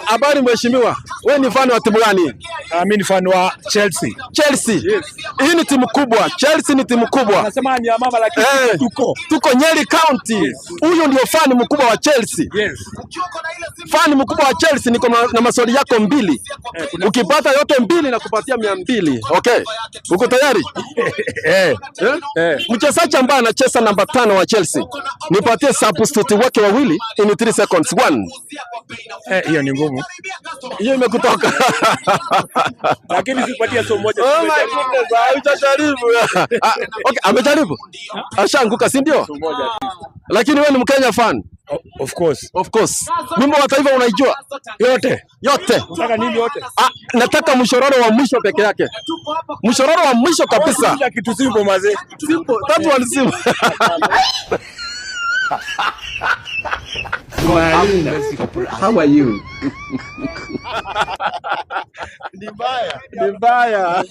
Habari mheshimiwa. Wewe ni fan wa timu gani? Mimi ni fan wa Chelsea. Chelsea. Yes. Hii ni timu kubwa. Chelsea ni timu kubwa. Nasema ni ya mama lakini tuko Nyeri County. Huyu ndio fan mkubwa wa Chelsea. Yes. Fan mkubwa wa Chelsea, niko na maswali yako mbili. Ukipata yote mbili na kupatia 200. Okay. Uko tayari? Mchezaji ambaye anacheza namba 5 wa Chelsea. Nipatie substitute wake wawili in 3 seconds. 1. Hiyo ni ngumu. Hiyo imekutoka. Lakini sipatia somo moja. Oh my goodness, hujajaribu. Okay, amejaribu. Ashaanguka, si ndio? Lakini wewe ni Mkenya fan? Of course. Of course. Wimbo wa taifa unaijua? Yote. Yote. Nataka nini yote? Nataka mshororo wa mwisho peke yake. Mshororo wa mwisho kabisa. Kila kitu simple mazee. Simple. Tatu walisema. How are you? Ni mbaya.